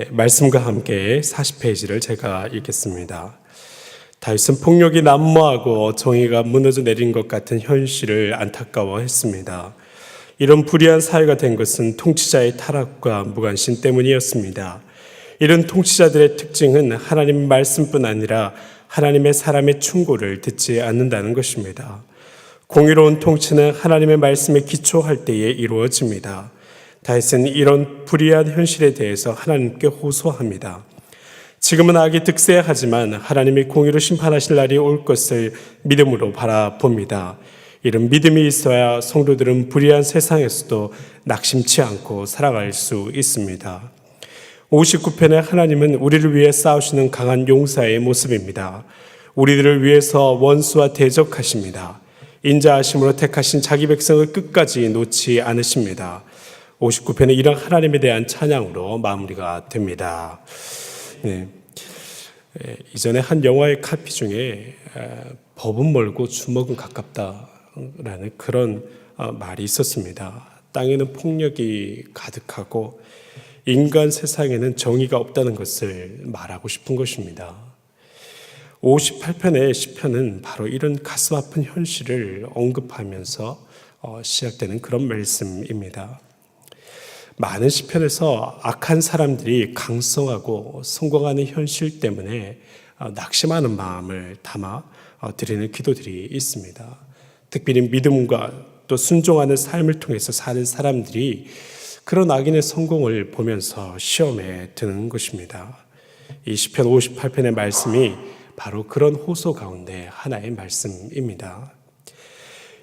말씀과 함께 40페이지를 제가 읽겠습니다. 다윗은 폭력이 난무하고 정의가 무너져 내린 것 같은 현실을 안타까워했습니다. 이런 불의한 사회가 된 것은 통치자의 타락과 무관심 때문이었습니다. 이런 통치자들의 특징은 하나님의 말씀뿐 아니라 하나님의 사람의 충고를 듣지 않는다는 것입니다. 공의로운 통치는 하나님의 말씀에 기초할 때에 이루어집니다. 다윗은 이런 불의한 현실에 대해서 하나님께 호소합니다. 지금은 악이 득세하지만 하나님이 공의로 심판하실 날이 올 것을 믿음으로 바라봅니다. 이런 믿음이 있어야 성도들은 불의한 세상에서도 낙심치 않고 살아갈 수 있습니다. 59편의 하나님은 우리를 위해 싸우시는 강한 용사의 모습입니다. 우리들을 위해서 원수와 대적하십니다. 인자하심으로 택하신 자기 백성을 끝까지 놓지 않으십니다. 59편은 이런 하나님에 대한 찬양으로 마무리가 됩니다. 이전에 한 영화의 카피 중에 법은 멀고 주먹은 가깝다라는 그런 말이 있었습니다. 땅에는 폭력이 가득하고 인간 세상에는 정의가 없다는 것을 말하고 싶은 것입니다. 58편의 시편은 바로 이런 가슴 아픈 현실을 언급하면서 시작되는 그런 말씀입니다. 많은 시편에서 악한 사람들이 강성하고 성공하는 현실 때문에 낙심하는 마음을 담아 드리는 기도들이 있습니다. 특별히 믿음과 또 순종하는 삶을 통해서 사는 사람들이 그런 악인의 성공을 보면서 시험에 드는 것입니다. 이 시편 58편의 말씀이 바로 그런 호소 가운데 하나의 말씀입니다.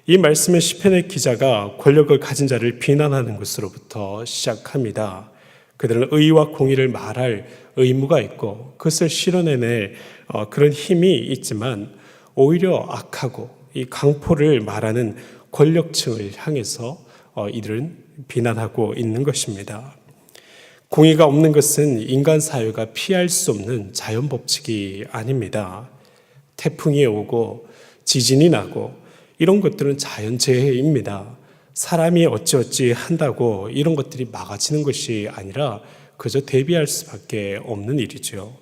이 말씀의 시편의 기자가 권력을 가진 자를 비난하는 것으로부터 시작합니다. 그들은 의와 공의를 말할 의무가 있고 그것을 실현해낼 그런 힘이 있지만 오히려 악하고 이 강포를 말하는 권력층을 향해서 이들은 비난하고 있는 것입니다. 공의가 없는 것은 인간 사회가 피할 수 없는 자연 법칙이 아닙니다. 태풍이 오고 지진이 나고 이런 것들은 자연재해입니다. 사람이 어찌어찌 한다고 이런 것들이 막아지는 것이 아니라 그저 대비할 수밖에 없는 일이죠.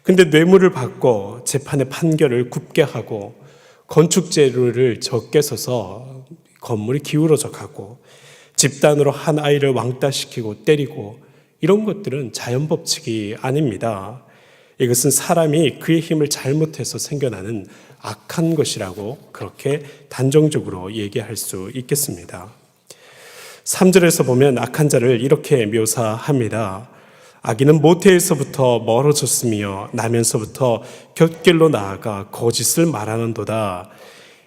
근데 뇌물을 받고 재판의 판결을 굽게 하고 건축 재료를 적게 써서 건물이 기울어져 가고 집단으로 한 아이를 왕따시키고 때리고 이런 것들은 자연 법칙이 아닙니다. 이것은 사람이 그의 힘을 잘못해서 생겨나는 악한 것이라고 그렇게 단정적으로 얘기할 수 있겠습니다. 3절에서 보면 악한 자를 이렇게 묘사합니다. 악인은 모태에서부터 멀어졌으며 나면서부터 곁길로 나아가 거짓을 말하는도다.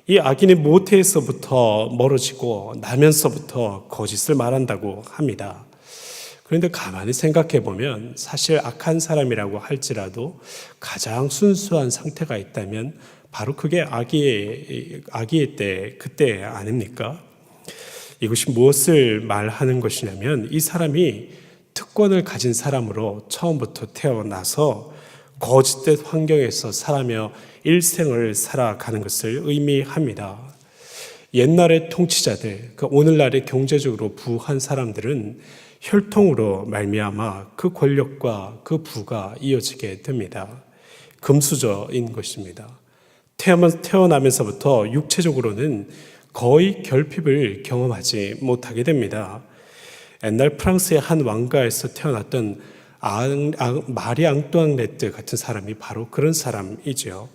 이 악인이 모태에서부터 멀어지고 나면서부터 거짓을 말한다고 합니다. 그런데 가만히 생각해 보면 사실 악한 사람이라고 할지라도 가장 순수한 상태가 있다면 바로 그게 악의 때 그때 아닙니까? 이것이 무엇을 말하는 것이냐면 이 사람이 특권을 가진 사람으로 처음부터 태어나서 거짓된 환경에서 살아며 일생을 살아가는 것을 의미합니다. 옛날의 통치자들, 오늘날의 경제적으로 부한 사람들은 혈통으로 말미암아 그 권력과 그 부가 이어지게 됩니다. 금수저인 것입니다. 태어나면서부터 육체적으로는 거의 결핍을 경험하지 못하게 됩니다. 옛날 프랑스의 한 왕가에서 태어났던 마리 앙뚜아네트 같은 사람이 바로 그런 사람이죠.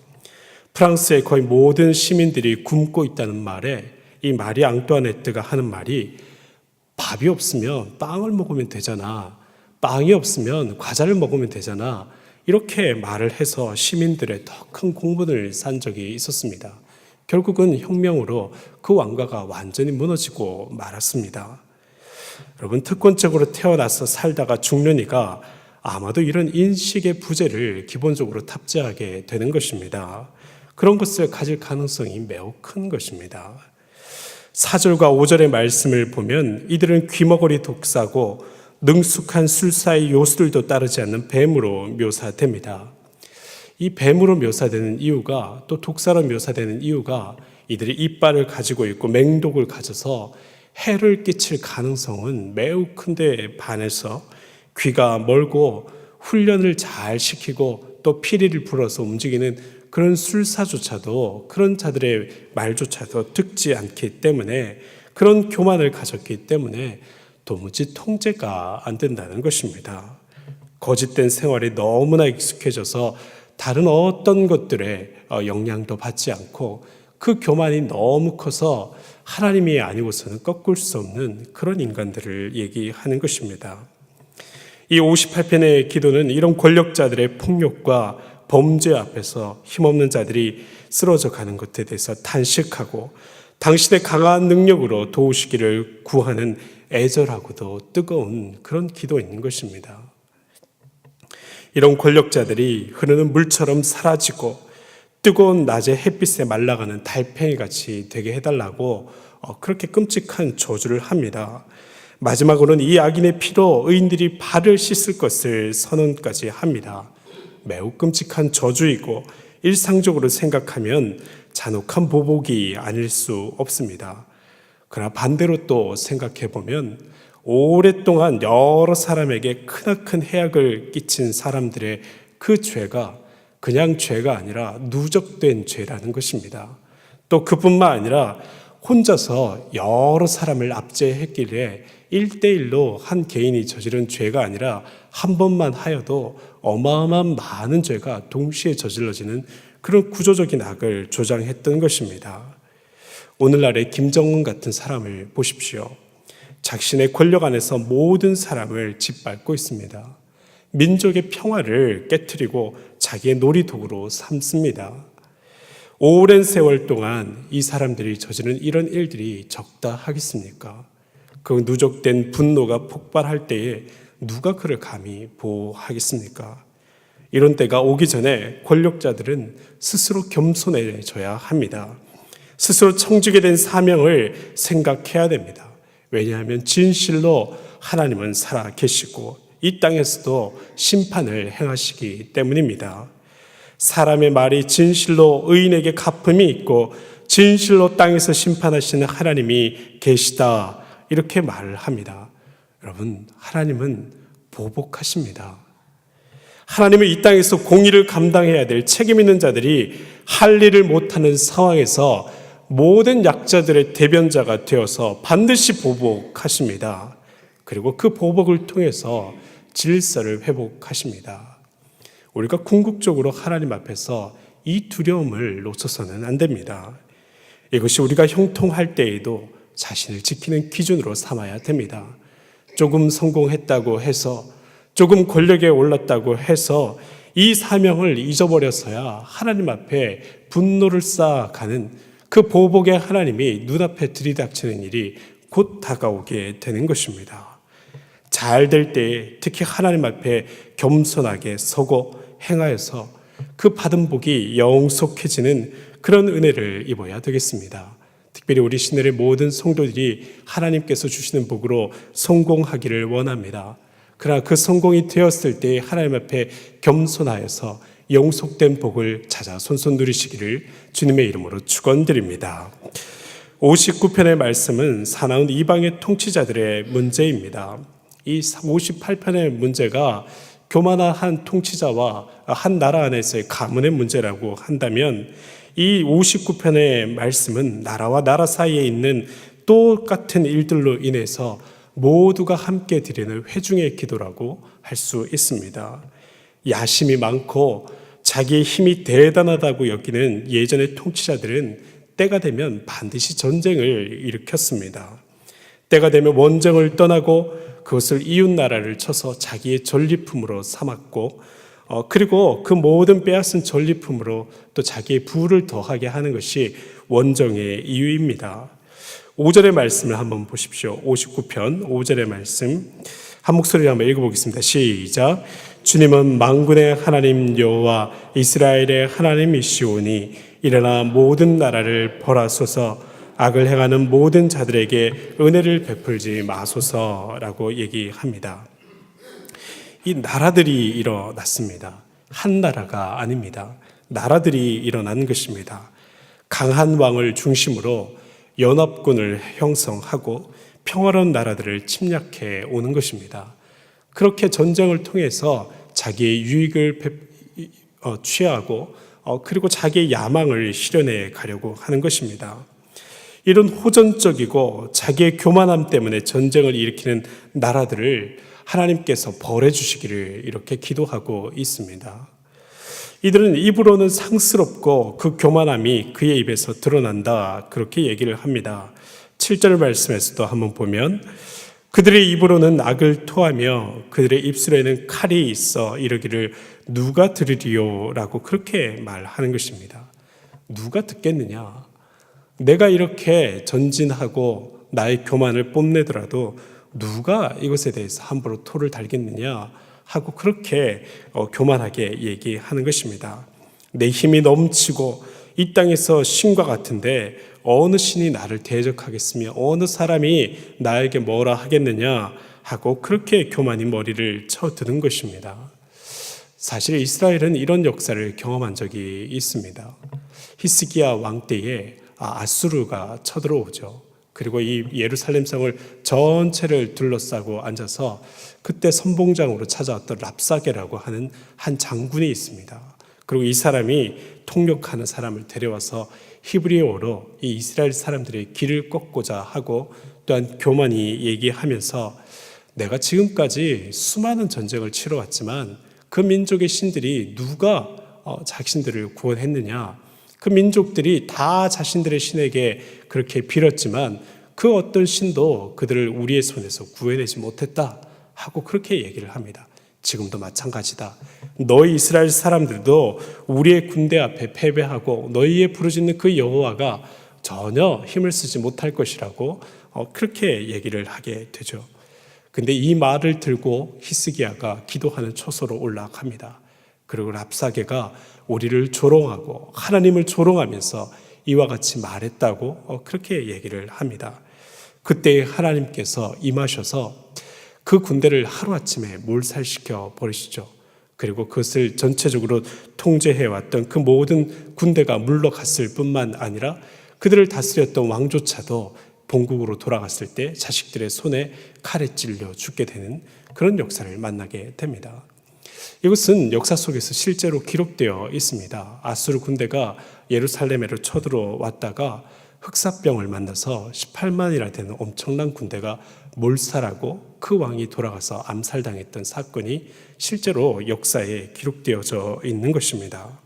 프랑스의 거의 모든 시민들이 굶고 있다는 말에 이 마리 앙뚜아네트가 하는 말이 밥이 없으면 빵을 먹으면 되잖아. 빵이 없으면 과자를 먹으면 되잖아. 이렇게 말을 해서 시민들의 더 큰 공분을 산 적이 있었습니다. 결국은 혁명으로 그 왕가가 완전히 무너지고 말았습니다. 여러분, 특권적으로 태어나서 살다가 죽는 이가 아마도 이런 인식의 부재를 기본적으로 탑재하게 되는 것입니다. 그런 것을 가질 가능성이 매우 큰 것입니다. 4절과 5절의 말씀을 보면 이들은 귀머거리 독사고 능숙한 술사의 요술도 따르지 않는 뱀으로 묘사됩니다. 이 뱀으로 묘사되는 이유가 또 독사로 묘사되는 이유가 이들이 이빨을 가지고 있고 맹독을 가져서 해를 끼칠 가능성은 매우 큰데 반해서 귀가 멀고 훈련을 잘 시키고 또 피리를 불어서 움직이는 그런 술사조차도, 그런 자들의 말조차도 듣지 않기 때문에, 그런 교만을 가졌기 때문에 도무지 통제가 안 된다는 것입니다. 거짓된 생활에 너무나 익숙해져서 다른 어떤 것들에 영향도 받지 않고, 그 교만이 너무 커서 하나님이 아니고서는 꺾을 수 없는 그런 인간들을 얘기하는 것입니다. 이 58편의 기도는 이런 권력자들의 폭력과 범죄 앞에서 힘없는 자들이 쓰러져 가는 것에 대해서 탄식하고, 당신의 강한 능력으로 도우시기를 구하는 애절하고도 뜨거운 그런 기도인 것입니다. 이런 권력자들이 흐르는 물처럼 사라지고 뜨거운 낮의 햇빛에 말라가는 달팽이같이 되게 해달라고 그렇게 끔찍한 저주를 합니다. 마지막으로는 이 악인의 피로 의인들이 발을 씻을 것을 선언까지 합니다. 매우 끔찍한 저주이고 일상적으로 생각하면 잔혹한 보복이 아닐 수 없습니다. 그러나 반대로 또 생각해 보면 오랫동안 여러 사람에게 크나큰 해악을 끼친 사람들의 그 죄가 그냥 죄가 아니라 누적된 죄라는 것입니다. 또 그뿐만 아니라 혼자서 여러 사람을 압제했길래 1대1로 한 개인이 저지른 죄가 아니라 한 번만 하여도 어마어마한 많은 죄가 동시에 저질러지는 그런 구조적인 악을 조장했던 것입니다. 오늘날의 김정은 같은 사람을 보십시오. 자신의 권력 안에서 모든 사람을 짓밟고 있습니다. 민족의 평화를 깨트리고 자기의 놀이도구로 삼습니다. 오랜 세월 동안 이 사람들이 저지른 이런 일들이 적다 하겠습니까? 그 누적된 분노가 폭발할 때에 누가 그를 감히 보호하겠습니까? 이런 때가 오기 전에 권력자들은 스스로 겸손해져야 합니다. 스스로 청지게 된 사명을 생각해야 됩니다. 왜냐하면 진실로 하나님은 살아 계시고 이 땅에서도 심판을 행하시기 때문입니다. 사람의 말이 진실로 의인에게 갚음이 있고 진실로 땅에서 심판하시는 하나님이 계시다, 이렇게 말을 합니다. 여러분, 하나님은 보복하십니다. 하나님은 이 땅에서 공의를 감당해야 될 책임 있는 자들이 할 일을 못하는 상황에서 모든 약자들의 대변자가 되어서 반드시 보복하십니다. 그리고 그 보복을 통해서 질서를 회복하십니다. 우리가 궁극적으로 하나님 앞에서 이 두려움을 놓쳐서는 안 됩니다. 이것이 우리가 형통할 때에도 자신을 지키는 기준으로 삼아야 됩니다. 조금 성공했다고 해서, 조금 권력에 올랐다고 해서 이 사명을 잊어버려서야 하나님 앞에 분노를 쌓아가는 그 보복의 하나님이 눈앞에 들이닥치는 일이 곧 다가오게 되는 것입니다. 잘 될 때에 특히 하나님 앞에 겸손하게 서고 행하여서 그 받은 복이 영속해지는 그런 은혜를 입어야 되겠습니다. 특별히 우리 시내의 모든 성도들이 하나님께서 주시는 복으로 성공하기를 원합니다. 그러나 그 성공이 되었을 때 하나님 앞에 겸손하여서 영속된 복을 찾아 손손 누리시기를 주님의 이름으로 축원드립니다. 59편의 말씀은 사나운 이방의 통치자들의 문제입니다. 이 58편의 문제가 교만한 한 통치자와 한 나라 안에서의 가문의 문제라고 한다면, 이 59편의 말씀은 나라와 나라 사이에 있는 똑같은 일들로 인해서 모두가 함께 드리는 회중의 기도라고 할 수 있습니다. 야심이 많고 자기의 힘이 대단하다고 여기는 예전의 통치자들은 때가 되면 반드시 전쟁을 일으켰습니다. 때가 되면 원정을 떠나고 그것을 이웃 나라를 쳐서 자기의 전리품으로 삼았고, 그리고 그 모든 빼앗은 전리품으로 또 자기의 부를 더하게 하는 것이 원정의 이유입니다. 5절의 말씀을 한번 보십시오. 59편 5절의 말씀 한 목소리로 한번 읽어보겠습니다. 시작. 주님은 만군의 하나님 여호와 이스라엘의 하나님이시오니 일어나 모든 나라를 벌하소서. 악을 행하는 모든 자들에게 은혜를 베풀지 마소서라고 얘기합니다. 이 나라들이 일어났습니다. 한 나라가 아닙니다. 나라들이 일어난 것입니다. 강한 왕을 중심으로 연합군을 형성하고 평화로운 나라들을 침략해 오는 것입니다. 그렇게 전쟁을 통해서 자기의 유익을 취하고 그리고 자기의 야망을 실현해 가려고 하는 것입니다. 이런 호전적이고 자기의 교만함 때문에 전쟁을 일으키는 나라들을 하나님께서 벌해 주시기를 이렇게 기도하고 있습니다. 이들은 입으로는 상스럽고 그 교만함이 그의 입에서 드러난다, 그렇게 얘기를 합니다. 7절 말씀에서도 한번 보면 그들의 입으로는 악을 토하며 그들의 입술에는 칼이 있어 이르기를 누가 들으리요 라고 그렇게 말하는 것입니다. 누가 듣겠느냐? 내가 이렇게 전진하고 나의 교만을 뽐내더라도 누가 이것에 대해서 함부로 토를 달겠느냐 하고 그렇게 교만하게 얘기하는 것입니다. 내 힘이 넘치고 이 땅에서 신과 같은데 어느 신이 나를 대적하겠으며 어느 사람이 나에게 뭐라 하겠느냐 하고 그렇게 교만이 머리를 쳐드는 것입니다. 사실 이스라엘은 이런 역사를 경험한 적이 있습니다. 히스기야 왕 때에 아수르가 쳐들어오죠. 그리고 이 예루살렘 성을 전체를 둘러싸고 앉아서 그때 선봉장으로 찾아왔던 랍사게라고 하는 한 장군이 있습니다. 그리고 이 사람이 통역하는 사람을 데려와서 히브리어로 이 이스라엘 사람들의 길을 꺾고자 하고 또한 교만이 얘기하면서 내가 지금까지 수많은 전쟁을 치러왔지만 그 민족의 신들이 누가 자신들을 구원했느냐? 그 민족들이 다 자신들의 신에게 그렇게 빌었지만 그 어떤 신도 그들을 우리의 손에서 구해내지 못했다 하고 그렇게 얘기를 합니다. 지금도 마찬가지다. 너희 이스라엘 사람들도 우리의 군대 앞에 패배하고 너희의 부르짖는 그 여호와가 전혀 힘을 쓰지 못할 것이라고 그렇게 얘기를 하게 되죠. 근데 이 말을 들고 히스기야가 기도하는 초소로 올라갑니다. 그리고 랍사게가 우리를 조롱하고 하나님을 조롱하면서 이와 같이 말했다고 그렇게 얘기를 합니다. 그때 하나님께서 임하셔서 그 군대를 하루아침에 몰살시켜 버리시죠. 그리고 그것을 전체적으로 통제해왔던 그 모든 군대가 물러갔을 뿐만 아니라 그들을 다스렸던 왕조차도 본국으로 돌아갔을 때 자식들의 손에 칼에 찔려 죽게 되는 그런 역사를 만나게 됩니다. 이것은 역사 속에서 실제로 기록되어 있습니다. 아수르 군대가 예루살렘으로 쳐들어왔다가 흑사병을 만나서 18만이나 되는 엄청난 군대가 몰살하고 그 왕이 돌아가서 암살당했던 사건이 실제로 역사에 기록되어져 있는 것입니다.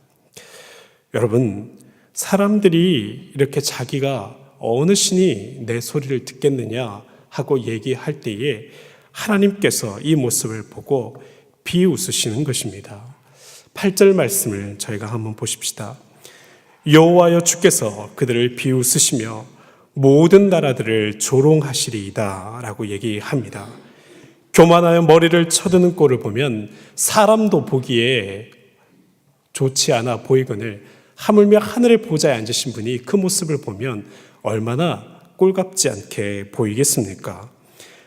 여러분, 사람들이 이렇게 자기가 어느 신이 내 소리를 듣겠느냐 하고 얘기할 때에 하나님께서 이 모습을 보고 비웃으시는 것입니다. 8절 말씀을 저희가 한번 보십시다. 여호와여 주께서 그들을 비웃으시며 모든 나라들을 조롱하시리이다 라고 얘기합니다. 교만하여 머리를 쳐드는 꼴을 보면 사람도 보기에 좋지 않아 보이거늘 하물며 하늘의 보좌에 앉으신 분이 그 모습을 보면 얼마나 꼴같지 않게 보이겠습니까?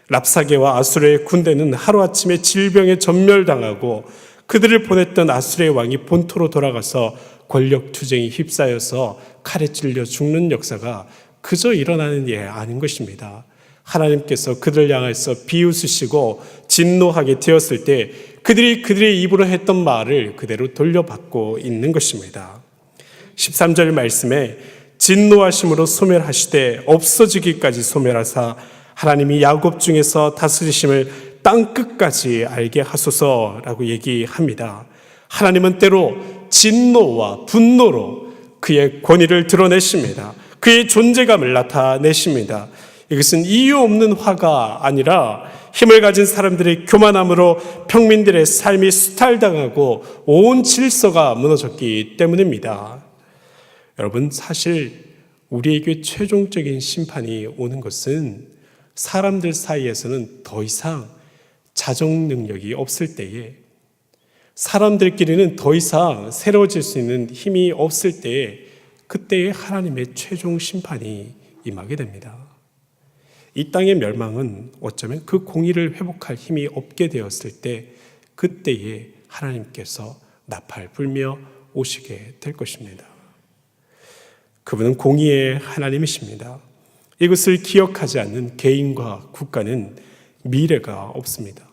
랍사게와 아수르의 군대는 하루아침에 질병에 전멸당하고 그들을 보냈던 아수르의 왕이 본토로 돌아가서 권력투쟁이 휩싸여서 칼에 찔려 죽는 역사가 그저 일어나는 예 아닌 것입니다. 하나님께서 그들을 향해서 비웃으시고 진노하게 되었을 때 그들이 그들의 입으로 했던 말을 그대로 돌려받고 있는 것입니다. 13절 말씀에 진노하심으로 소멸하시되 없어지기까지 소멸하사 하나님이 야곱 중에서 다스리심을 땅 끝까지 알게 하소서라고 얘기합니다. 하나님은 때로 진노와 분노로 그의 권위를 드러내십니다. 그의 존재감을 나타내십니다. 이것은 이유 없는 화가 아니라 힘을 가진 사람들의 교만함으로 평민들의 삶이 수탈당하고 온 질서가 무너졌기 때문입니다. 여러분, 사실 우리에게 최종적인 심판이 오는 것은 사람들 사이에서는 더 이상 자정 능력이 없을 때에, 사람들끼리는 더 이상 새로워질 수 있는 힘이 없을 때에, 그때에 하나님의 최종 심판이 임하게 됩니다. 이 땅의 멸망은 어쩌면 그 공의를 회복할 힘이 없게 되었을 때, 그때에 하나님께서 나팔 불며 오시게 될 것입니다. 그분은 공의의 하나님이십니다. 이것을 기억하지 않는 개인과 국가는 미래가 없습니다.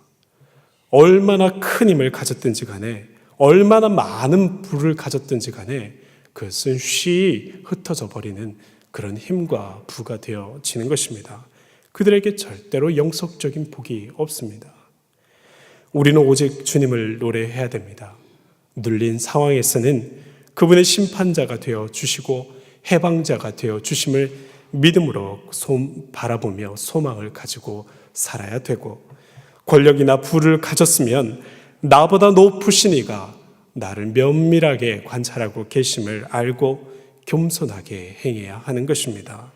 얼마나 큰 힘을 가졌든지 간에, 얼마나 많은 부를 가졌든지 간에 그것은 쉬이 흩어져 버리는 그런 힘과 부가 되어지는 것입니다. 그들에게 절대로 영속적인 복이 없습니다. 우리는 오직 주님을 노래해야 됩니다. 눌린 상황에서는 그분의 심판자가 되어 주시고 해방자가 되어 주심을 믿음으로 바라보며 소망을 가지고 살아야 되고, 권력이나 부를 가졌으면 나보다 높으신 이가 나를 면밀하게 관찰하고 계심을 알고 겸손하게 행해야 하는 것입니다.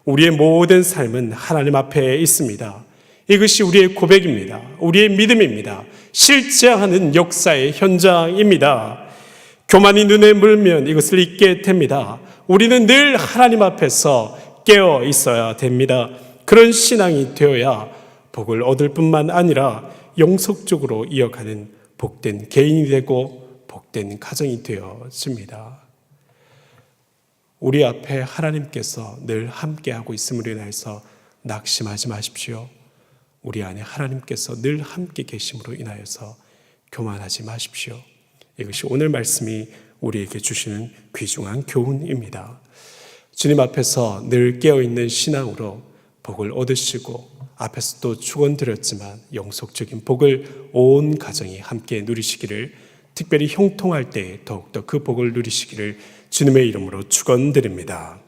우리의 모든 삶은 하나님 앞에 있습니다. 이것이 우리의 고백입니다. 우리의 믿음입니다. 실제하는 역사의 현장입니다. 교만이 눈에 물면 이것을 잊게 됩니다. 우리는 늘 하나님 앞에서 깨어 있어야 됩니다. 그런 신앙이 되어야 복을 얻을 뿐만 아니라 영속적으로 이어가는 복된 개인이 되고 복된 가정이 되어집니다. 우리 앞에 하나님께서 늘 함께하고 있음으로 인하여서 낙심하지 마십시오. 우리 안에 하나님께서 늘 함께 계심으로 인하여서 교만하지 마십시오. 이것이 오늘 말씀이 우리에게 주시는 귀중한 교훈입니다. 주님 앞에서 늘 깨어있는 신앙으로 복을 얻으시고, 앞에서 또 축원드렸지만 영속적인 복을 온 가정이 함께 누리시기를, 특별히 형통할 때 더욱더 그 복을 누리시기를 주님의 이름으로 축원드립니다.